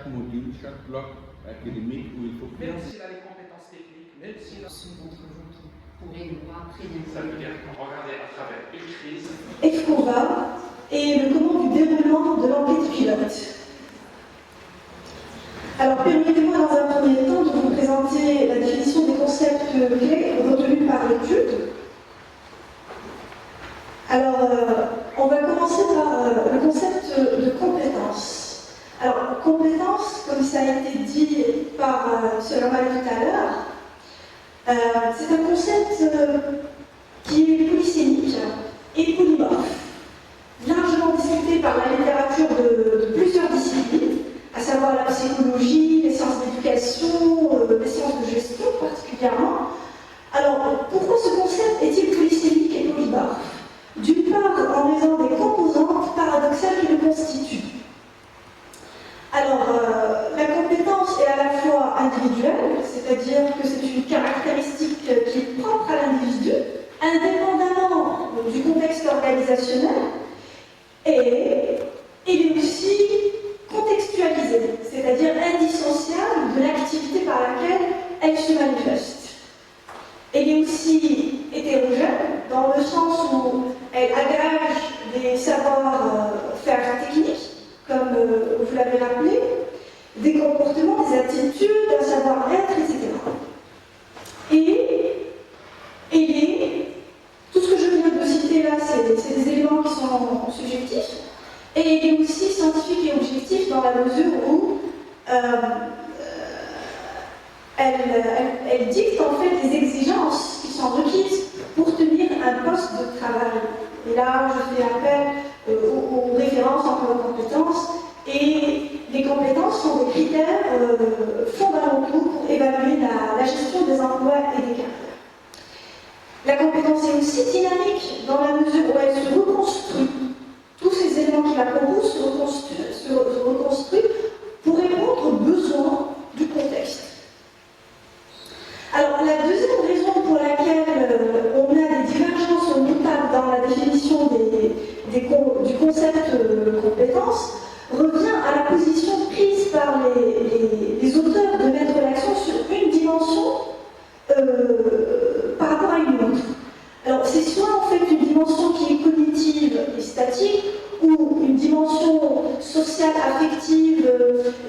module, chaque bloc académique où il faut même s'il a les compétences techniques, même s'il a... Ceux d'entre vous qui pourraient ne pas très bien. Ça veut dire qu'on regardait à travers une crise. EFCOVA et le comment du déroulement de l'enquête pilote. Alors, permettez-moi dans un premier temps de vous présenter la définition des concepts clés retenus par l'étude. Alors, on va commencer par le concept de compétence. Alors, compétence, comme ça a été dit par M. Lamar tout à l'heure, c'est un concept qui est polysémique et polymorphe, largement discuté par la littérature de plusieurs disciplines, à savoir la psychologie, les sciences d'éducation, les sciences de gestion particulièrement. Alors, pourquoi ce concept est-il polysémique et polymorphe? D'une part, en raison des composantes paradoxales qui le constituent. Alors, la compétence est à la fois individuelle, c'est-à-dire que c'est une caractéristique qui est propre à l'individu, indépendamment du contexte organisationnel, et il est aussi contextualisée, c'est-à-dire indissociable de l'activité par laquelle elle se manifeste. Elle est aussi hétérogène, dans le sens où elle agrège des savoir-faire techniques, comme vous l'avez rappelé, des comportements, des attitudes, un savoir-être, etc. Et elle est, tout ce que je viens de citer là, c'est des éléments qui sont subjectifs, et il est aussi scientifique et objectif dans la mesure où elle dicte en fait les exigences qui sont requises pour tenir un poste de travail. Et là, je fais appel aux références entre les compétences, et les compétences sont des critères fondamentaux pour évaluer la gestion des emplois et des carrières. La compétence est aussi dynamique dans la mesure où elle se reconstruit. Tous ces éléments qui la composent se reconstruisent pour répondre aux besoins du contexte. Alors, la deuxième raison pour laquelle on a des divergences notables dans la définition du concept compétence revient à la position prise par les auteurs de mettre l'accent sur une dimension par rapport à une autre. Alors, c'est soit en fait une dimension qui est cognitive et statique, ou une dimension sociale, affective,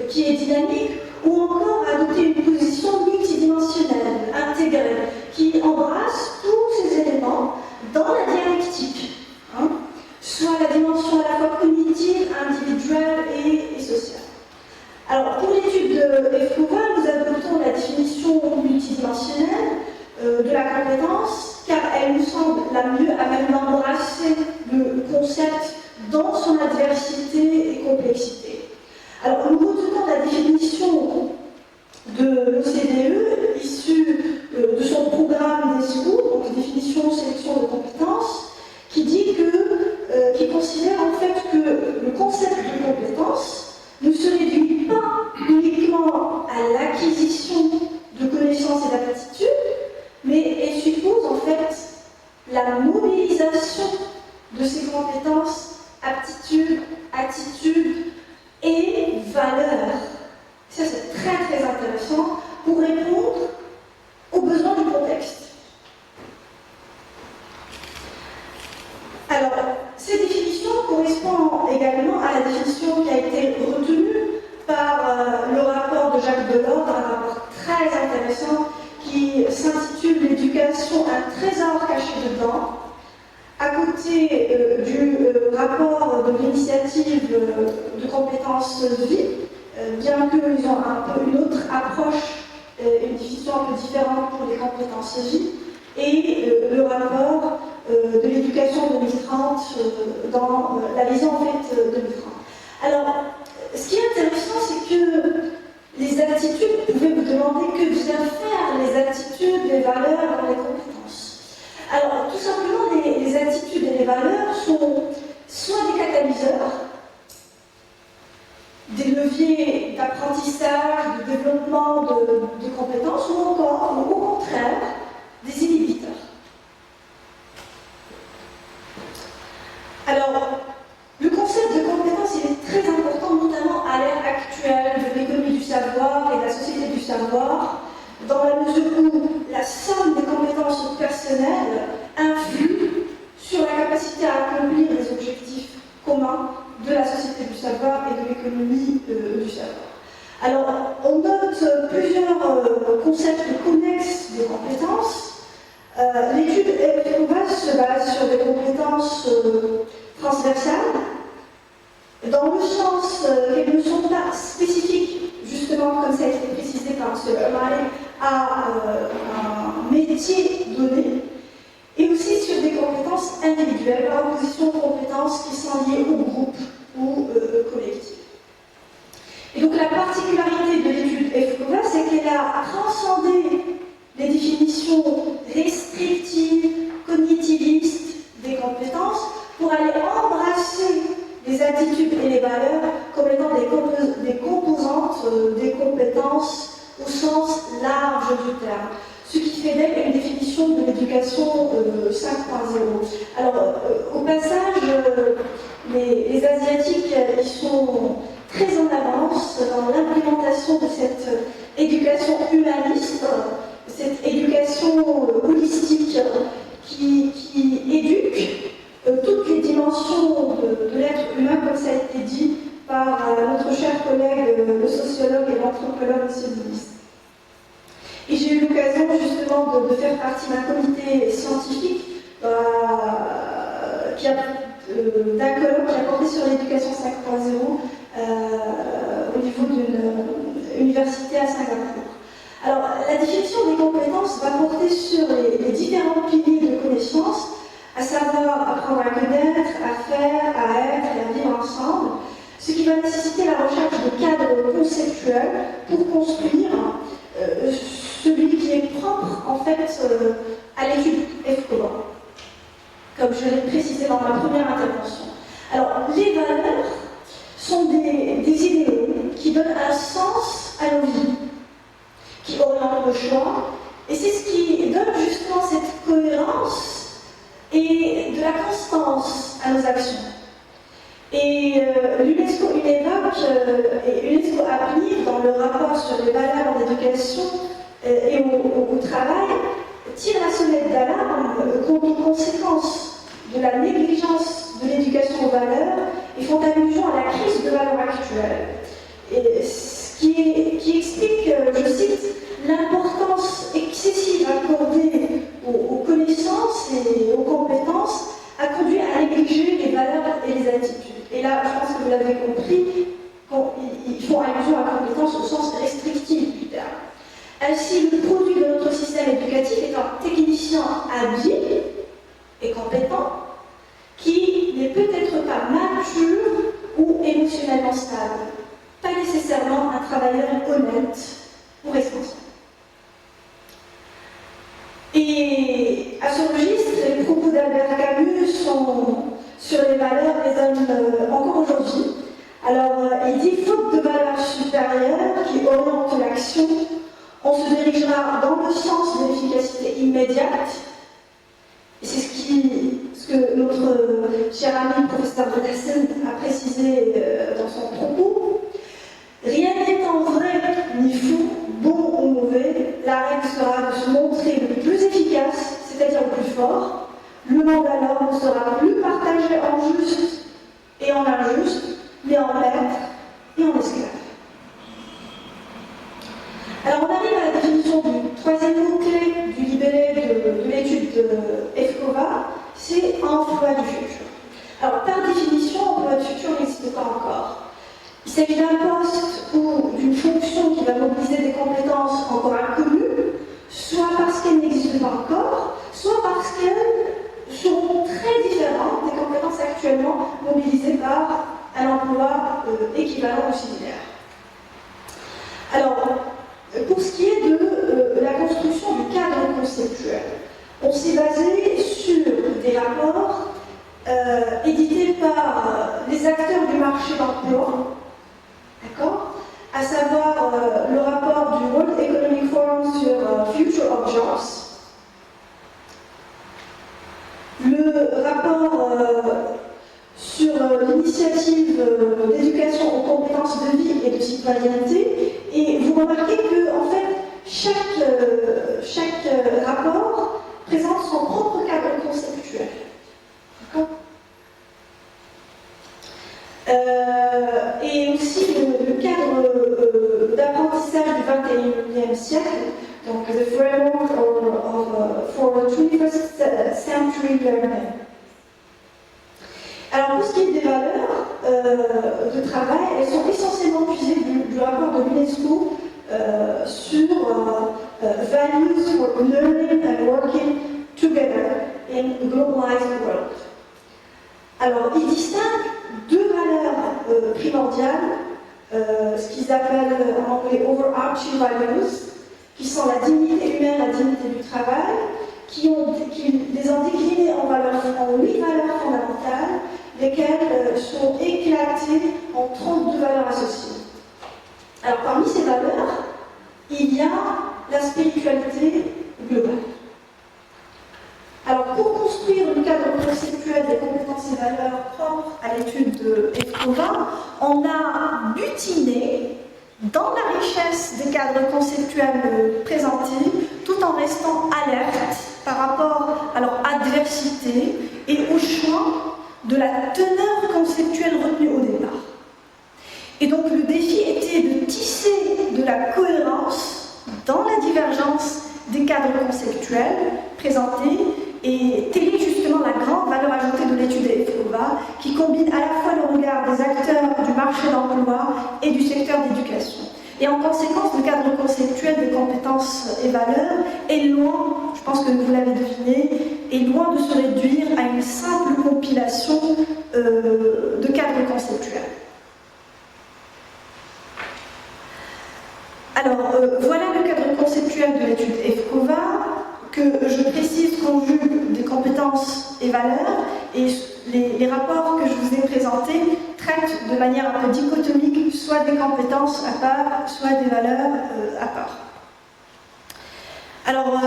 qui est dynamique, ou encore adopter une position multidimensionnelle, intégrée, qui embrasse tous ces éléments dans la dialectique. Soit la dimension à la fois cognitive, individuelle et sociale. Alors, pour l'étude de EFCOVA, nous adoptons la définition multidimensionnelle de la compétence, car elle nous semble la mieux à même d'embrasser le concept dans son adversité et complexité. Alors, nous retenons la définition de l'OCDE, issue de son programme DESCO, donc définition sélection de compétences, qui considère en fait que le concept de compétence ne se réduit pas uniquement à l'acquisition de connaissances et d'aptitudes, mais elle suppose en fait la mobilisation de ces compétences, aptitudes, attitudes et valeurs. Ça, c'est très très intéressant pour répondre aux besoins du contexte. Alors, ces définitions correspondent également à la définition qui a été retenue par le rapport de Jacques Delors, un rapport très intéressant qui s'intitule L'éducation, un trésor caché dedans, à côté du rapport de l'initiative de compétences de vie, bien qu'ils ont un peu une autre approche, une définition un peu différente pour les compétences de vie, et le rapport de l'éducation 2030 dans la vision en fait 2030. Alors, ce qui est intéressant, c'est que les attitudes, vous pouvez vous demander que viennent faire les attitudes, les valeurs dans les compétences. Alors, tout simplement, les attitudes et les valeurs sont soit des catalyseurs, des leviers d'apprentissage, de développement de compétences, ou encore, ou au contraire, des inhibiteurs. Alors, le concept de compétence il est très important, notamment à l'ère actuelle de l'économie savoir, dans la mesure où la somme des compétences personnelles influe sur la capacité à accomplir les objectifs communs de la société du savoir et de l'économie du savoir. Alors, on note plusieurs concepts connexes des compétences. L'étude EFCOVA se base sur des compétences transversales, dans le sens qu'elles ne sont pas spécifiques, justement, comme ça a été précisé par M. O'Malley, à un métier donné, et aussi sur des compétences individuelles, par opposition aux compétences qui sont liées au groupe ou collectif. Et donc la particularité de l'étude EFCOVA, c'est qu'elle a transcendé les définitions restrictives, cognitivistes des compétences pour aller embrasser les attitudes et les valeurs comme étant des composantes des compétences au sens large du terme. Ce qui fait d'elle une définition de l'éducation 5.0. Alors, au passage, les Asiatiques, ils sont très en avance dans l'implémentation de cette éducation humaniste, cette éducation holistique qui éduque toutes les dimensions de l'être humain, comme ça a été dit par notre cher collègue, le sociologue et l'anthropologue M. Lewis. Et j'ai eu l'occasion justement de faire partie d'un comité scientifique d'un colloque qui a porté sur l'éducation 5.0 au niveau d'une université à Singapour. Alors, la définition des compétences va porter sur les différents piliers de connaissances, à savoir apprendre à connaître, à faire, à être et à vivre ensemble, ce qui va nécessiter la recherche de cadres conceptuels pour construire celui qui est propre en fait à l'étude EFCOVA, comme je l'ai précisé dans ma première intervention. Alors, les valeurs sont des idéaux qui donnent un sens à nos vies, qui orientent le choix, et c'est ce qui donne justement cette cohérence et de la constance à nos actions. Et l'UNESCO applique dans le rapport sur les valeurs en éducation et au travail, tire la sonnette d'alarme quant aux conséquences de la négligence de l'éducation aux valeurs et font allusion à la crise de valeurs actuelle. Et ce qui explique, je cite, l'importance excessive accordée aux connaissances et aux compétences a conduit à négliger les valeurs et les attitudes. Et là, je pense que vous l'avez compris, ils font allusion à la compétence au sens restrictif du terme. Ainsi, le produit de notre système éducatif est un technicien habile et compétent qui n'est peut-être pas mature ou émotionnellement stable, pas nécessairement un travailleur honnête ou responsable. Et à ce registre, les propos d'Albert Camus sont sur les valeurs résonnent encore aujourd'hui. Alors, il dit « faute de valeurs supérieures qui orientent l'action, on se dirigera dans le sens de l'efficacité immédiate. » Et c'est ce que notre cher ami professeur Bonassen a précisé dans son propos. Rien n'étant vrai ni fou, bon ou mauvais, la règle sera de se montrer le plus efficace, c'est-à-dire le plus fort. Le monde alors ne sera plus partagé en juste et en injuste, mais en maître et en esclave. Alors on arrive à la définition du troisième mot-clé du libellé de l'étude de EFCOVA, c'est emploi du futur. Alors par définition, emploi du futur n'existe pas encore. Il s'agit d'un poste ou d'une fonction qui va mobiliser des compétences encore inconnues, soit parce qu'elles n'existent pas encore, soit parce qu'elles seront très différentes des compétences actuellement mobilisées par un emploi équivalent ou similaire. Alors, pour ce qui est de la construction du cadre conceptuel, on s'est basé sur des rapports édités par les acteurs du marché d'emploi, d'accord, à savoir le rapport du World Economic Forum sur Future of Jobs, le rapport sur l'initiative d'éducation aux compétences de vie et de citoyenneté, et vous remarquez que, en fait, chaque rapport présente son propre cadre conceptuel. D'accord ? Et aussi le cadre d'apprentissage du XXIe siècle, donc the framework for 21st century learning. Alors pour ce qui est des valeurs de travail, elles sont essentiellement puisées du rapport de l'UNESCO sur values for learning and working together in a globalized world. Alors, ils distinguent deux valeurs primordiales, ce qu'ils appellent en anglais overarching values, qui sont la dignité humaine, la dignité du travail, qui les ont déclinées en 8 valeurs fondamentales, lesquelles sont éclatées en 32 valeurs associées. Alors, parmi ces valeurs, il y a la spiritualité globale. Alors, pour construire le cadre conceptuel des compétences et valeurs propres à l'étude de EFCOVA, on a butiné dans la richesse des cadres conceptuels présentés, tout en restant alerte par rapport à leur adversité et au choix de la teneur conceptuelle retenue au départ. Et donc, le défi était de tisser de la cohérence dans la divergence des cadres conceptuels présentés. Et telle est justement la grande valeur ajoutée de l'étude EFCOVA, qui combine à la fois le regard des acteurs du marché d'emploi et du secteur d'éducation. Et en conséquence, le cadre conceptuel des compétences et valeurs est loin, je pense que vous l'avez deviné, est loin de se réduire à une simple compilation de cadres conceptuels. Alors, voilà le cadre conceptuel de l'étude EFCOVA, que je précise conjugue des compétences et valeurs, et les rapports que je vous ai présentés traitent de manière un peu dichotomique soit des compétences à part, soit des valeurs à part. Alors,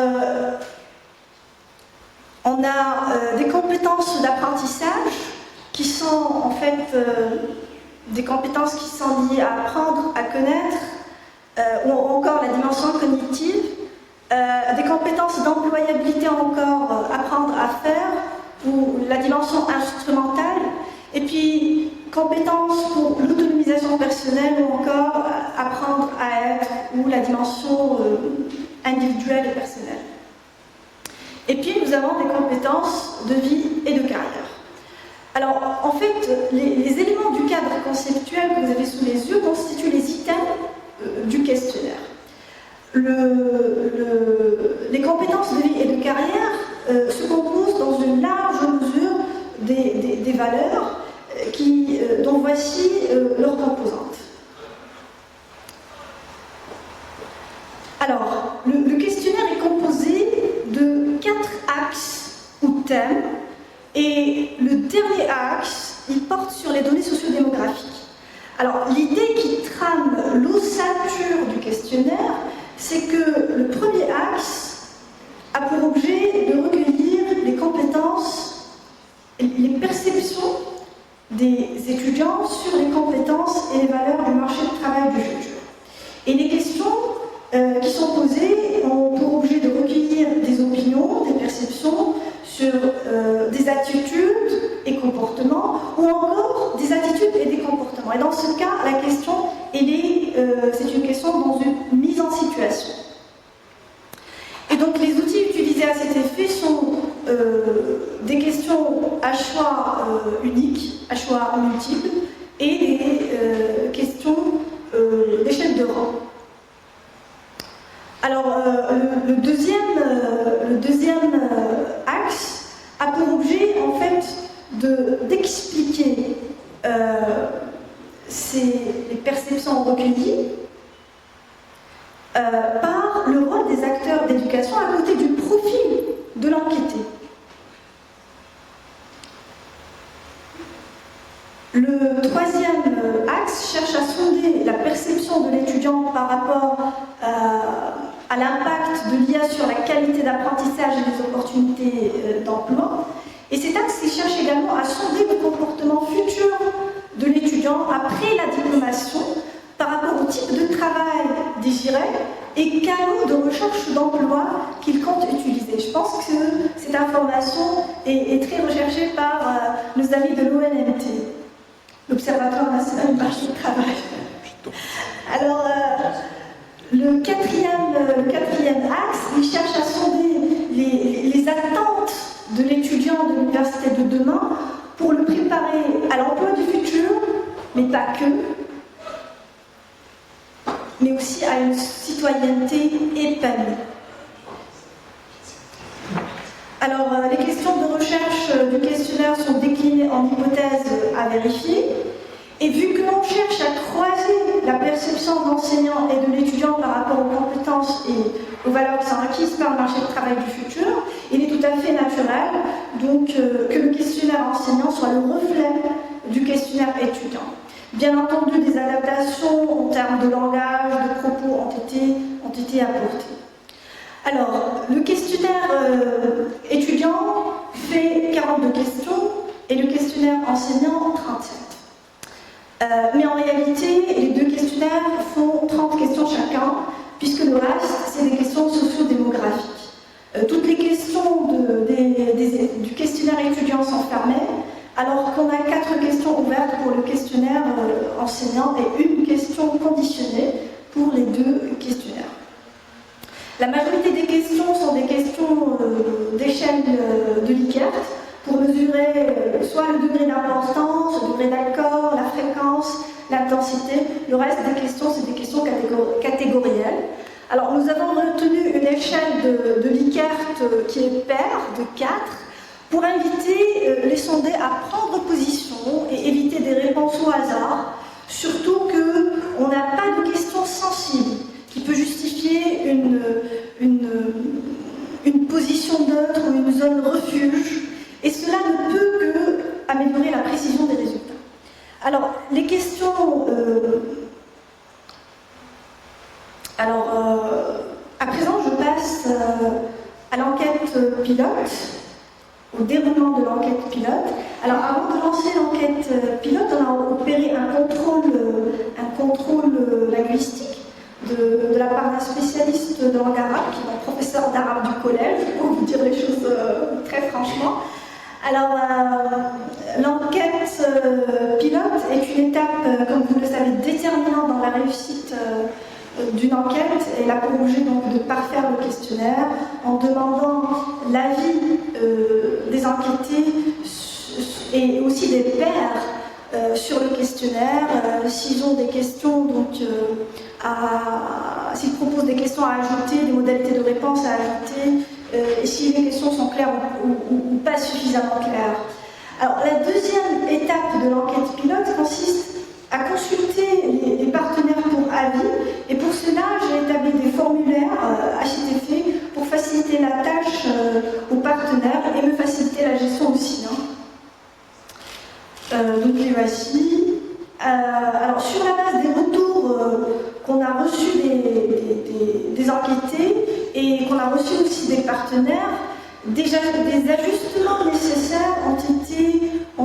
on a des compétences d'apprentissage qui sont en fait des compétences qui sont liées à apprendre, à connaître, ou encore la dimension cognitive. Des compétences d'employabilité encore, apprendre à faire, ou la dimension instrumentale, et puis compétences pour l'autonomisation personnelle, ou encore apprendre à être, ou la dimension individuelle et personnelle. Et puis nous avons des compétences de vie et de carrière. Alors en fait, les éléments du cadre conceptuel que vous avez sous les yeux constituent les items du questionnaire. Les compétences de vie et de carrière se composent dans une large mesure des valeurs dont voici leurs composantes. Alors, le questionnaire est composé de 4 axes ou thèmes, et le dernier axe, il porte sur les données sociodémographiques. Alors, l'idée qui trame l'ossature du questionnaire, c'est que le premier axe a pour objet de recueillir les compétences, les perceptions des étudiants sur les compétences et les valeurs du marché du travail du futur. Et les questions qui sont posées ont pour objet de recueillir des opinions, des perceptions sur des attitudes et comportements, ou encore des attitudes et des comportements. Et dans ce cas, la question, c'est une question dans une mise en situation. Et donc les outils utilisés à cet effet sont des questions à choix unique, à choix multiple, et des questions d'échelle de rang. Alors le deuxième axe a pour objet en fait d'expliquer les perceptions recueillies par le rôle des acteurs d'éducation à côté du profil de l'enquêté. Le troisième axe cherche à sonder la perception de l'étudiant par rapport à l'impact de l'IA sur la qualité d'apprentissage et des opportunités d'emploi. Et cet axe cherche également à sonder le comportement futur de l'étudiant après la diplomation par rapport au type de travail désirés et canaux de recherche d'emploi qu'ils comptent utiliser. Je pense que cette information est très recherchée par nos amis de l'ONMT, l'Observatoire national du marché du travail. Alors, le quatrième axe, il cherche à sonder les attentes de l'étudiant de l'université de demain pour le préparer à l'emploi du futur, mais pas que, mais aussi à une citoyenneté épanouie. Alors, les questions de recherche du questionnaire sont déclinées en hypothèses à vérifier. Et vu que l'on cherche à croiser la perception de l'enseignant et de l'étudiant par rapport aux compétences et aux valeurs qui sont acquises par le marché du travail du futur, il est tout à fait naturel donc, que le questionnaire enseignant soit le reflet du questionnaire étudiant. Bien entendu, des adaptations en termes de langage, de propos ont été apportées. Alors, le questionnaire étudiant fait 42 questions et le questionnaire enseignant 37. Mais en réalité, les deux questionnaires font 30 questions chacun, puisque le reste, c'est des questions socio-démographiques. Toutes les questions du questionnaire étudiant sont fermées, alors qu'on a 4 questions ouvertes pour le questionnaire enseignant et une question conditionnée pour les deux questionnaires. La majorité des questions sont des questions d'échelle de Likert, pour mesurer soit le degré d'importance, le degré d'accord, la fréquence, l'intensité. Le reste des questions, c'est des questions catégorielles. Alors, nous avons retenu une échelle de Likert qui est paire, de 4, pour inviter les sondés à prendre position et éviter des réponses au hasard, surtout qu'on n'a pas de questions sensibles qui peut justifier une position neutre ou une zone refuge. Et cela ne peut que améliorer la précision des résultats. Alors, les questions... à présent, je passe à l'enquête pilote, au déroulement de l'enquête pilote. Alors, avant de lancer l'enquête pilote, on a opéré un contrôle linguistique de la part d'un spécialiste de langue arabe, qui est un professeur d'arabe du collège, pour vous dire les choses très franchement. Alors, l'enquête pilote est une étape, comme vous le savez, déterminante dans la réussite d'une enquête. Elle a pour objet donc de parfaire le questionnaire en demandant l'avis des enquêtés et aussi des pairs sur le questionnaire, s'ils ont des questions, donc s'ils proposent des questions à ajouter, des modalités de réponse à ajouter, et si les questions sont claires ou pas suffisamment claires. Alors, la deuxième étape de l'enquête pilote consiste à consulter les partenaires pour avis, et pour cela, j'ai établi des formulaires à cet effet pour faciliter la tâche aux partenaires et me faciliter la gestion aussi. Donc les voici. Alors, sur la base des retours qu'on a reçus des enquêtés et qu'on a reçus aussi des partenaires, déjà des ajustements nécessaires ont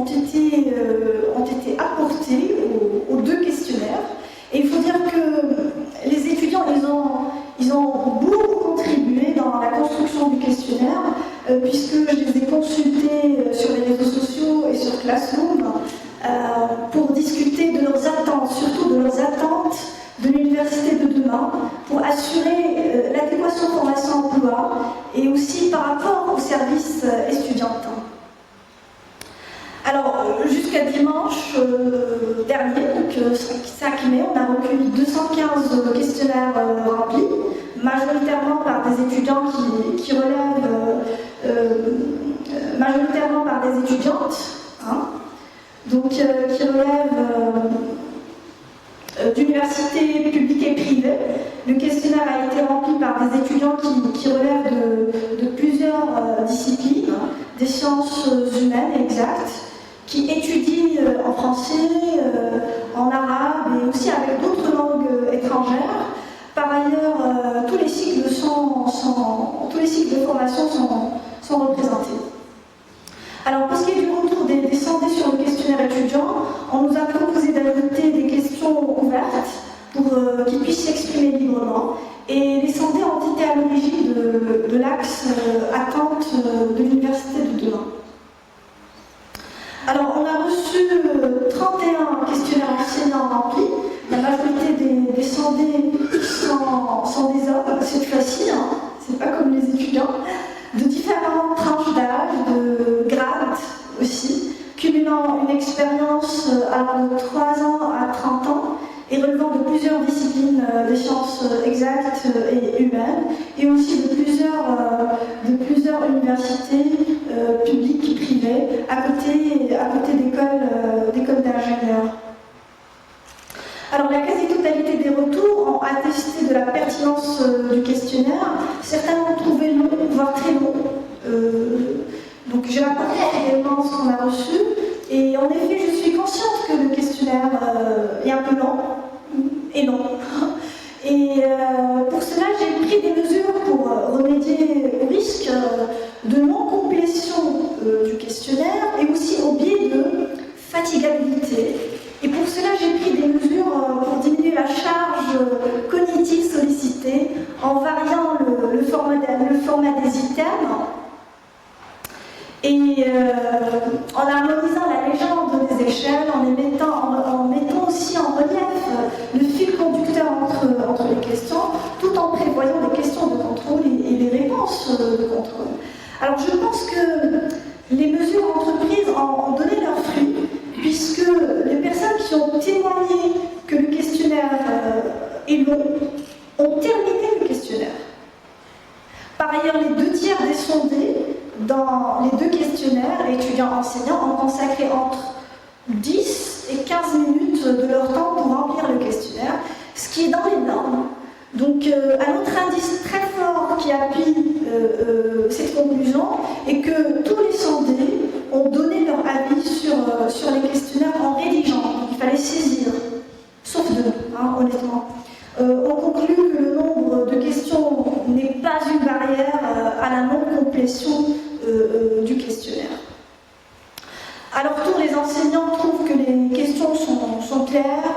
été apportés aux deux questionnaires. Et il faut dire que les étudiants, ils ont beaucoup contribué dans la construction du questionnaire, puisque je les ai consultés sur les réseaux sociaux et sur Classroom pour discuter de leurs attentes, surtout de leurs attentes de l'université de demain, pour assurer l'adéquation formation-emploi et aussi par rapport aux services estudiantins. Alors, jusqu'à dimanche dernier, donc 5 mai, on a recueilli 215 questionnaires remplis, majoritairement par des étudiants qui relèvent, majoritairement par des étudiantes, donc qui relèvent d'universités publiques et privées. Le questionnaire a été rempli par des étudiants qui relèvent de plusieurs disciplines, des sciences humaines exactes, qui étudient en français, en arabe et aussi avec d'autres langues étrangères. Par ailleurs, tous les cycles de formation sont représentés. Alors, pour ce qui est du retour des sondés sur le questionnaire étudiant, on nous a proposé d'ajouter des questions ouvertes pour qu'ils puissent s'exprimer librement. Et les sondés ont été à l'origine de l'axe attente de l'université de demain. Alors, on a reçu 31 questionnaires enseignants remplis. La majorité des sondés sont des hommes, cette fois-ci, hein, c'est pas comme les étudiants, de différentes tranches d'âge, de grades aussi, cumulant une expérience allant de 3 ans à 30 ans et relevant de plusieurs disciplines des sciences exactes et humaines, et aussi de plusieurs universités publiques et privées, à côté d'écoles d'ingénieurs. Alors la quasi-totalité des retours ont attesté de la pertinence du questionnaire. Certains l'ont trouvé long, voire très long. Donc j'ai rapporté également ce qu'on a reçu. Et en effet, je suis consciente que le questionnaire est un peu lent et long. Et pour cela, j'ai pris des mesures pour remédier au risque de non-complétion du questionnaire et aussi au biais de fatigabilité. Et pour cela, j'ai pris des mesures pour diminuer la charge cognitive sollicitée en variant le format des items et en harmonisant la légende des échelles, en mettant aussi en relief le fil conducteur entre les questions, tout en prévoyant des questions de contrôle et des réponses de contrôle. Alors je pense que les mesures entreprises ont donné leurs fruits, puisque les personnes qui ont témoigné que le questionnaire est long ont terminé le questionnaire. Par ailleurs, les 2/3 des sondés dans les 2 questionnaires, étudiants-enseignants, ont consacré entre 10 et 15 minutes de leur temps pour remplir le questionnaire, ce qui est dans les normes. Donc, un autre indice très fort qui appuie cette conclusion est que tous les sondés ont donné leur avis sur les questionnaires en rédigeant. Donc, il fallait saisir, sauf 2, hein, honnêtement. On conclut que le nombre de questions n'est pas une barrière à la non-complétion du questionnaire. À leur tour, les enseignants trouvent que les questions sont claires.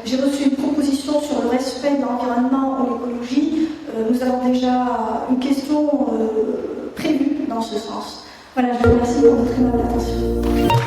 J'ai reçu une proposition sur le respect de l'environnement ou l'écologie. Nous avons déjà une question prévue dans ce sens. Voilà, je vous remercie pour votre aimable attention.